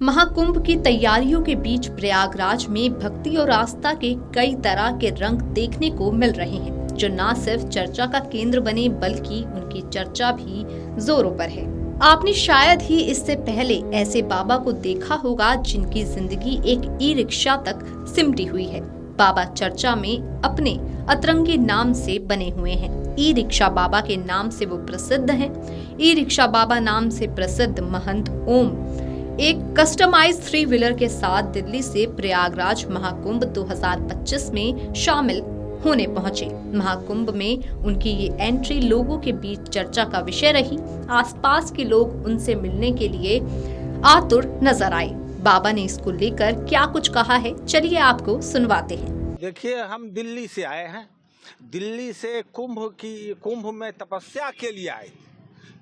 महाकुंभ की तैयारियों के बीच प्रयागराज में भक्ति और आस्था के कई तरह के रंग देखने को मिल रहे हैं, जो न सिर्फ चर्चा का केंद्र बने बल्कि उनकी चर्चा भी जोरों पर है। आपने शायद ही इससे पहले ऐसे बाबा को देखा होगा जिनकी जिंदगी एक ई रिक्शा तक सिमटी हुई है। बाबा चर्चा में अपने अतरंगी नाम से बने हुए हैं। ई रिक्शा बाबा के नाम से वो प्रसिद्ध हैं। ई रिक्शा बाबा नाम से प्रसिद्ध महंत ओम एक कस्टमाइज 3 व्हीलर के साथ दिल्ली से प्रयागराज महाकुंभ 2025 में शामिल होने पहुंचे। महाकुंभ में उनकी ये एंट्री लोगों के बीच चर्चा का विषय रही। आसपास के लोग उनसे मिलने के लिए आतुर नजर आए। बाबा ने इसको लेकर क्या कुछ कहा है, चलिए आपको सुनवाते हैं। देखिए, हम दिल्ली से आए हैं। दिल्ली से कुंभ में तपस्या के लिए आए थे।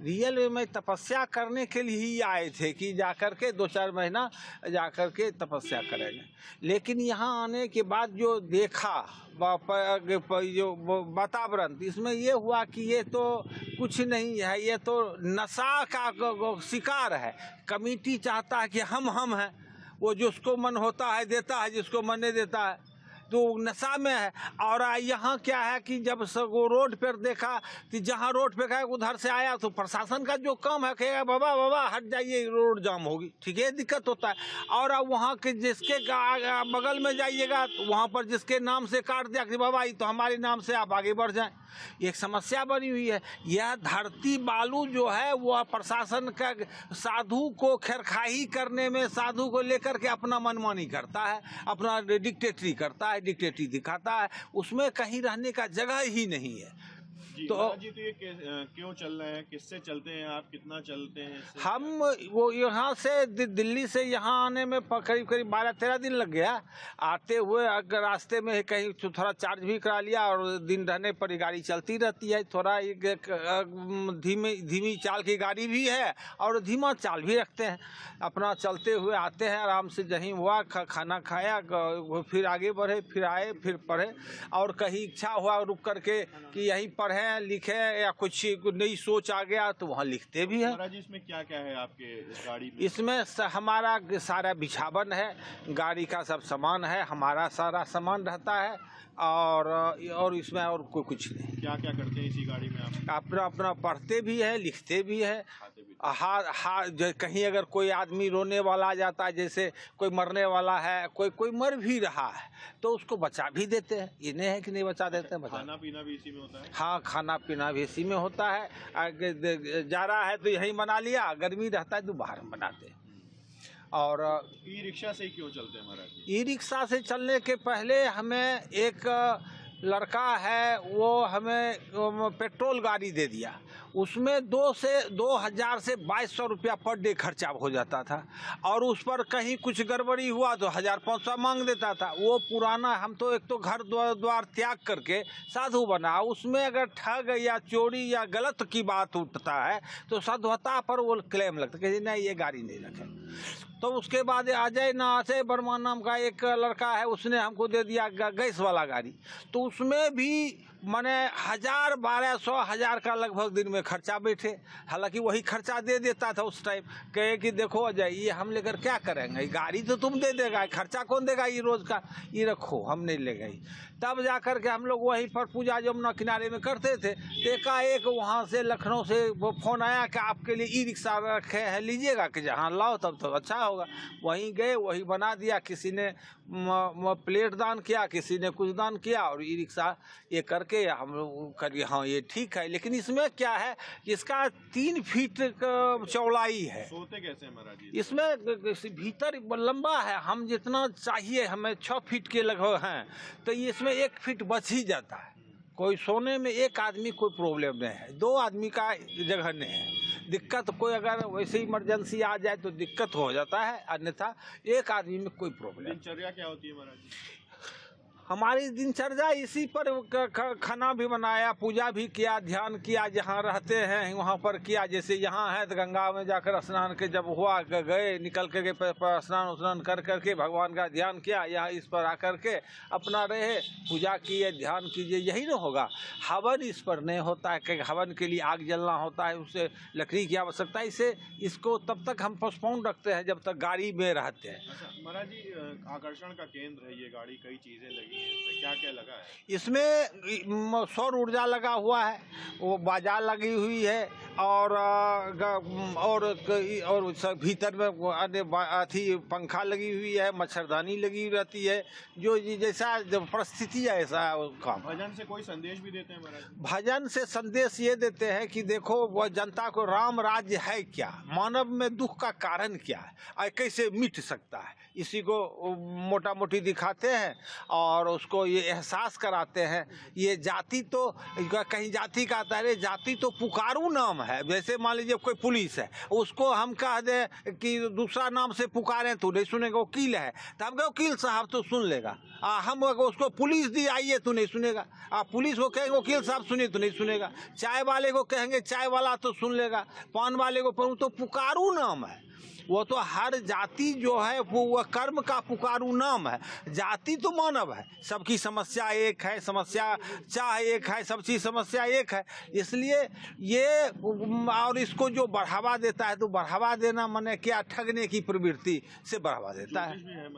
रियल में तपस्या करने के लिए ही आए थे कि जाकर के 2-4 महीना जाकर के तपस्या करेंगे। लेकिन यहाँ आने के बाद जो देखा जो वातावरण, इसमें ये हुआ कि ये तो कुछ नहीं है, ये तो नशा का शिकार है। कमेटी चाहता है कि हम हैं, वो जिसको मन होता है देता है, जिसको मन नहीं देता है तो नशा में है। और यहाँ क्या है कि जब वो रोड पर देखा कि जहाँ रोड पे गए उधर से आया तो प्रशासन का जो काम है कहेगा बाबा बाबा हट जाइए, रोड जाम होगी, ठीक है, दिक्कत होता है। और वहाँ के जिसके बगल में जाइएगा तो वहाँ पर जिसके नाम से काट दिया कि बाबा ये तो हमारे नाम से, आप आगे बढ़ जाएं। एक समस्या बनी हुई है। यह धरती बालू जो है वो प्रशासन का साधु को खेरखाही करने में, साधु को लेकर के अपना मनमानी करता है, अपना डिक्टेटरी करता है, डिक्टेटरी दिखाता है। उसमें कहीं रहने का जगह ही नहीं है। तो ये क्यों चल रहे हैं, किससे चलते हैं आप, कितना चलते हैं? हम वो यहाँ से दिल्ली से यहाँ आने में करीब 12-13 दिन लग गया। आते हुए अगर रास्ते में कहीं थोड़ा चार्ज भी करा लिया और दिन रहने पर गाड़ी चलती रहती है। थोड़ा धीमी चाल की गाड़ी भी है और धीमा चाल भी रखते हैं। अपना चलते हुए आते हैं, आराम से जहीं हुआ खाना खाया, फिर आगे बढ़े, फिर आए, फिर पढ़े। और कहीं इच्छा हुआ रुक करके कि यहीं पढ़े लिखे या कुछ नई सोच आ गया तो वहाँ लिखते भी हैं। महाराज, इसमें क्या क्या है आपके इस गाड़ी में? इसमें हमारा सारा बिछावन है, गाड़ी का सब सामान है, हमारा सारा सामान रहता है। और इसमें और कोई कुछ नहीं। क्या क्या करते हैं इसी गाड़ी में आप? अपना पढ़ते भी है, लिखते भी है। कहीं अगर कोई आदमी रोने वाला आ जाता है, जैसे कोई मरने वाला है, कोई मर भी रहा है तो उसको बचा भी देते हैं। ये नहीं है कि नहीं बचा देते हैं। खाना पीना भी इसी में होता है? हाँ, खाना पीना भी इसी में होता है। जा रहा है तो यहीं बना लिया, गर्मी रहता है तो बाहर बनाते हैं। और ई रिक्शा से ही क्यों चलते हैं महाराज? ई रिक्शा से चलने के पहले हमें एक लड़का है, वो हमें पेट्रोल गाड़ी दे दिया। उसमें 2000 से 2200 रुपया पर डे खर्चा हो जाता था। और उस पर कहीं कुछ गड़बड़ी हुआ तो 1500 मांग देता था। वो पुराना, हम तो एक तो घर द्वार त्याग करके साधु बना, उसमें अगर ठग या चोरी या गलत की बात उठता है तो साधुता पर वो क्लेम लगता है कि नहीं ये गाड़ी नहीं रखे। तो उसके बाद अजय वर्मा नाम का एक लड़का है, उसने हमको दे दिया गैस वाला गाड़ी। तो उसमें भी मैंने 1200 का लगभग दिन में खर्चा बैठे। हालांकि वही खर्चा दे देता था उस टाइम, कहे कि देखो अजय ये हम लेकर क्या करेंगे, गाड़ी तो तुम दे देगा, खर्चा कौन देगा ये रोज का, ये रखो हम नहीं ले गई। तब जाकर के हम लोग वहीं पर पूजा यमुना किनारे में करते थे। एकाएक वहाँ से लखनऊ से वो फोन आया कि आपके लिए ई रिक्शा रखे हैं, लीजिएगा कि जहाँ लाओ तब तो अच्छा होगा। वहीं गए, वही बना दिया। किसी ने प्लेट दान किया, किसी ने कुछ दान किया और ई रिक्शा ये करके हम लोग करिए। हाँ ये ठीक है, लेकिन इसमें क्या है, इसका 3 फीट चौड़ाई है। सोते कैसे हैं महाराज? इसमें भीतर लंबा है, हम जितना चाहिए हमें 6 फीट के लगभग हैं, तो इसमें 1 फीट बच ही जाता है। कोई सोने में एक आदमी कोई प्रॉब्लम नहीं है, 2 आदमी का जगह नहीं है। दिक्कत कोई अगर वैसे इमरजेंसी आ जाए तो दिक्कत हो जाता है, अन्यथा 1 आदमी में कोई प्रॉब्लम। दिनचर्या क्या होती है महाराज? हमारी दिनचर्या इसी पर खाना भी बनाया, पूजा भी किया, ध्यान किया, जहाँ रहते हैं वहाँ पर किया। जैसे यहाँ है तो गंगा में जाकर स्नान के जब हुआ गए, निकल के स्नान कर करके भगवान का ध्यान किया। यहाँ इस पर आकर के अपना रहे, पूजा किए, ध्यान कीजिए, यही ना होगा। हवन इस पर नहीं होता है, क्योंकि हवन के लिए आग जलना होता है, उससे लकड़ी की आवश्यकता है। इसे इसको तब तक हम पोस्टपोन रखते हैं जब तक गाड़ी में रहते हैं। अच्छा महाराज जी, आकर्षण का केंद्र है ये गाड़ी, कई चीजें लगी हैं इसमें, क्या क्या लगा है? इसमें सौर ऊर्जा लगा हुआ है, वो बाजार लगी हुई है, और भीतर में अथी पंखा लगी हुई है, मच्छरदानी लगी रहती है। जो जैसा जब परिस्थिति है ऐसा काम। भजन से कोई संदेश भी देते हैं महाराज? भजन से संदेश ये देते हैं कि देखो वह जनता को राम राज्य है क्या, मानव में दुख का कारण क्या है और कैसे मिट सकता है, इसी को मोटा मोटी दिखाते हैं और उसको ये एहसास कराते हैं। ये जाति तो कहीं जाति का आता है, जाति तो पुकारू नाम है। जैसे मान लीजिए कोई पुलिस है, उसको हम कह दें कि दूसरा नाम से पुकारें तो नहीं सुनेगा, वकील है तो हम कहें वकील साहब तो सुन लेगा। हम उसको पुलिस दी आइए तो नहीं सुनेगा, पुलिस को कहेंगे वकील साहब सुनिए तो नहीं सुनेगा। चाय वाले को कहेंगे चाय वाला तो सुन लेगा, पान वाले को तो पुकारू नाम है। वो तो हर जाति जो है वो कर्म का पुकारू नाम है। जाति तो मानव है, सबकी समस्या एक है, समस्या चाह एक है, सबकी समस्या एक है। इसलिए ये और इसको जो बढ़ावा देता है तो बढ़ावा देना माने क्या, ठगने की प्रवृत्ति से बढ़ावा देता है।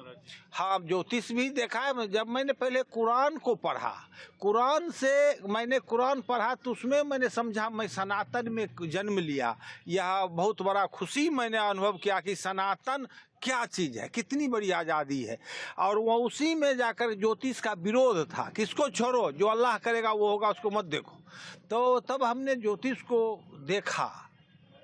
हाँ, ज्योतिष भी देखा है। जब मैंने पहले कुरान को पढ़ा, कुरान से मैंने कुरान पढ़ा तो उसमें मैंने समझा, मैं सनातन में जन्म लिया। यह बहुत बड़ा खुशी मैंने अनुभव किया कि सनातन क्या चीज़ है, कितनी बड़ी आज़ादी है। और वो उसी में जाकर ज्योतिष का विरोध था, किसको छोड़ो, जो अल्लाह करेगा वो होगा, उसको मत देखो। तो तब हमने ज्योतिष को देखा,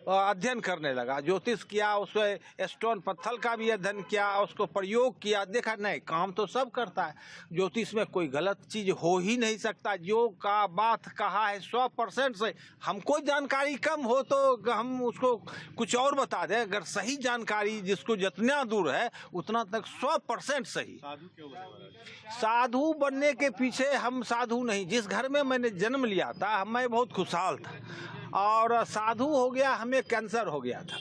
अध्ययन करने लगा, ज्योतिष किया, उसमें स्टोन पत्थर का भी अध्ययन किया, उसको प्रयोग किया, देखा नहीं काम तो सब करता है, ज्योतिष में कोई गलत चीज़ हो ही नहीं सकता। जो का बात कहा है 100% से, हमको जानकारी कम हो तो हम उसको कुछ और बता दें, अगर सही जानकारी जिसको जितना दूर है उतना तक 100% सही। साधु क्यों बने? साधु बनने के पीछे हम साधु नहीं, जिस घर में मैंने जन्म लिया था मैं बहुत खुशहाल था, और साधु हो गया, हमें कैंसर हो गया था।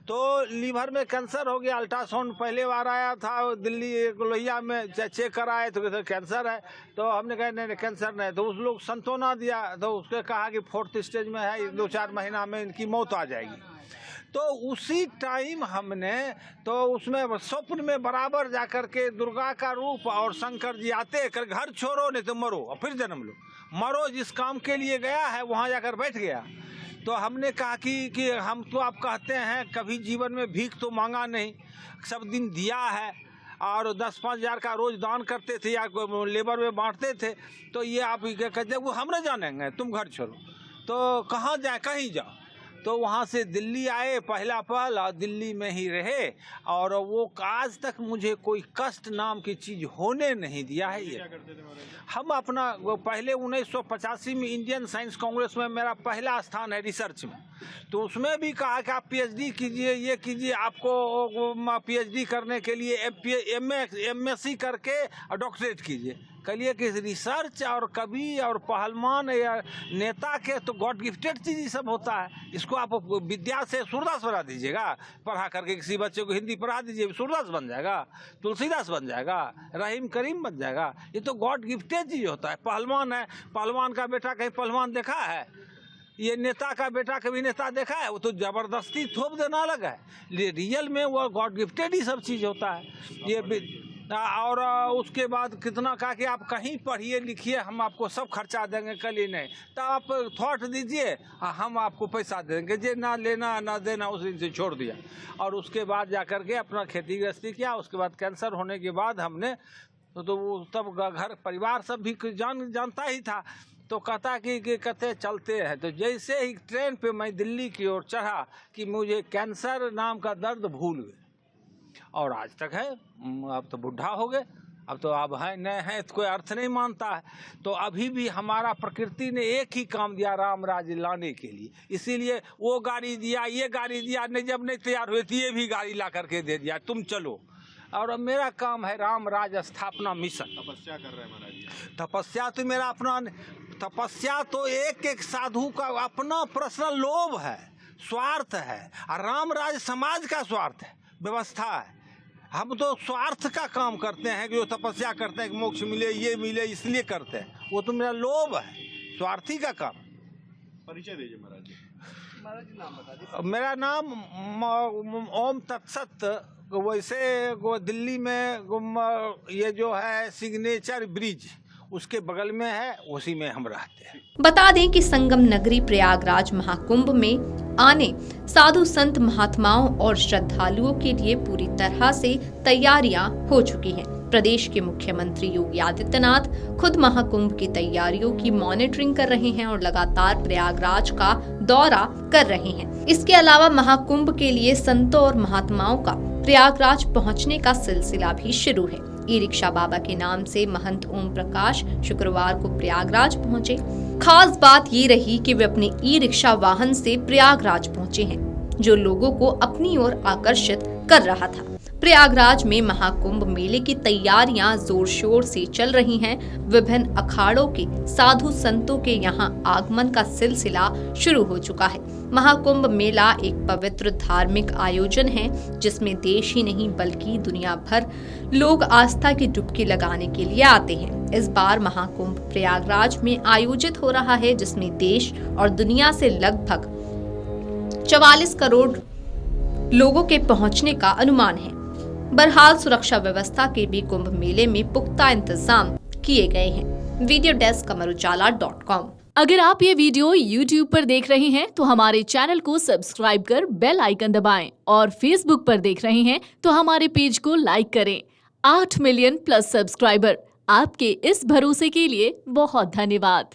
तो लीवर में कैंसर हो गया, अल्ट्रासाउंड पहले बार आया था दिल्ली लोहिया में, चेक कराए तो कैंसर है। तो हमने कहा नहीं कैंसर नहीं, तो उस लोग संतोना दिया, तो उसके कहा कि 4th स्टेज में है, 2-4 महीना में इनकी मौत आ जाएगी। तो उसी टाइम हमने तो उसमें स्वप्न में बराबर जाकर के दुर्गा का रूप और शंकर जी आते कर, घर छोड़ो नहीं तो मरो और फिर जन्म लो, मरो, जिस काम के लिए गया है वहाँ जाकर बैठ गया। तो हमने कहा कि हम तो आप कहते हैं कभी जीवन में भीख तो मांगा नहीं, सब दिन दिया है, और 10-5 हज़ार का रोज दान करते थे या लेबर में बांटते थे। तो ये आप कहते वो हम न जानेंगे, तुम घर छोड़ो। तो कहाँ जाए, कहीं जाओ। तो वहाँ से दिल्ली आए, पहला पल और दिल्ली में ही रहे, और वो आज तक मुझे कोई कष्ट नाम की चीज़ होने नहीं दिया है। ये हम अपना पहले 1985 में इंडियन साइंस कांग्रेस में मेरा पहला स्थान है रिसर्च में, तो उसमें भी कहा कि आप PhD कीजिए, ये कीजिए, आपको PhD करने के लिए MSc करके डॉक्टरेट कीजिए। कहिए कि रिसर्च और कवि और पहलवान या नेता के तो गॉड गिफ्टेड चीज़ ये सब होता है। इसको आप विद्या से सूरदास बना दीजिएगा, पढ़ा करके किसी बच्चे को हिंदी पढ़ा दीजिए, सूरदास बन जाएगा, तुलसीदास बन जाएगा, रहीम करीम बन जाएगा। ये तो गॉड गिफ्टेड चीज़ होता है। पहलवान है, पहलवान का बेटा कहीं पहलवान देखा है? ये नेता का बेटा कभी नेता देखा है? वो तो ज़बरदस्ती थोप देना लगा है। रियल में वो गॉड गिफ्टेड ही सब चीज़ होता है। ये और उसके बाद कितना कहा कि आप कहीं पढ़िए लिखिए, हम आपको सब खर्चा देंगे, कल ही नहीं तो आप थॉट दीजिए, हम आपको पैसा देंगे, जे ना लेना ना देना उस दिन से छोड़ दिया। और उसके बाद जा कर के अपना खेती गृहस्थी किया। उसके बाद कैंसर होने के बाद हमने तो वो तब घर परिवार सब भी जानता ही था, तो कहता कि कहते चलते हैं। तो जैसे ही ट्रेन पे मैं दिल्ली की ओर चढ़ा कि मुझे कैंसर नाम का दर्द भूल गए, और आज तक है। अब तो बुढ़ा हो गए, अब तो अब है नहीं है तो कोई अर्थ नहीं मानता है। तो अभी भी हमारा प्रकृति ने एक ही काम दिया, राम राज्य लाने के लिए। इसीलिए वो गाड़ी दिया, ये गाड़ी दिया, नहीं जब नहीं तैयार हुए तो ये भी गाड़ी ला करके दे दिया, तुम चलो। और मेरा काम है राम राज स्थापना मिशन। तपस्या कर रहे हैं महाराज जी। तपस्या तो मेरा अपना, तपस्या तो एक एक साधु का अपना पर्सनल लोभ है, स्वार्थ है, और राम राज समाज का स्वार्थ है, व्यवस्था है। हम तो स्वार्थ का काम करते हैं कि जो तपस्या करते हैं कि मोक्ष मिले, ये मिले, इसलिए करते हैं। वो तो मेरा लोभ है, स्वार्थी का काम। परिचय दीजिए महाराज जी। नाम बता दीजिए। मेरा नाम ओम तत्सत। वैसे वो दिल्ली में ये जो है सिग्नेचर ब्रिज उसके बगल में है, उसी में हम रहते हैं। बता दें कि संगम नगरी प्रयागराज महाकुंभ में आने साधु संत महात्माओं और श्रद्धालुओं के लिए पूरी तरह से तैयारियां हो चुकी हैं। प्रदेश के मुख्यमंत्री योगी आदित्यनाथ खुद महाकुंभ की तैयारियों की मॉनिटरिंग कर रहे हैं और लगातार प्रयागराज का दौरा कर रहे हैं। इसके अलावा महाकुंभ के लिए संतों और महात्माओं का प्रयागराज पहुंचने का सिलसिला भी शुरू है। ई रिक्शा बाबा के नाम से महंत ओम प्रकाश शुक्रवार को प्रयागराज पहुंचे। खास बात ये रही कि वे अपने ई रिक्शा वाहन से प्रयागराज पहुंचे हैं, जो लोगों को अपनी ओर आकर्षित कर रहा था। प्रयागराज में महाकुंभ मेले की तैयारियां जोर शोर से चल रही हैं। विभिन्न अखाड़ों के साधु संतों के यहां आगमन का सिलसिला शुरू हो चुका है। महाकुंभ मेला एक पवित्र धार्मिक आयोजन है, जिसमें देश ही नहीं बल्कि दुनिया भर लोग आस्था की डुबकी लगाने के लिए आते हैं। इस बार महाकुंभ प्रयागराज में आयोजित हो रहा है, जिसमें देश और दुनिया से लगभग 44 करोड़ लोगों के पहुंचने का अनुमान है। बहरहाल सुरक्षा व्यवस्था के भी कुंभ मेले में पुख्ता इंतजाम किए गए हैं। Video desk amarujala.com। अगर आप ये वीडियो YouTube पर देख रहे हैं तो हमारे चैनल को सब्सक्राइब कर बेल आइकन दबाएं, और Facebook पर देख रहे हैं तो हमारे पेज को लाइक करें। 8 मिलियन प्लस सब्सक्राइबर, आपके इस भरोसे के लिए बहुत धन्यवाद।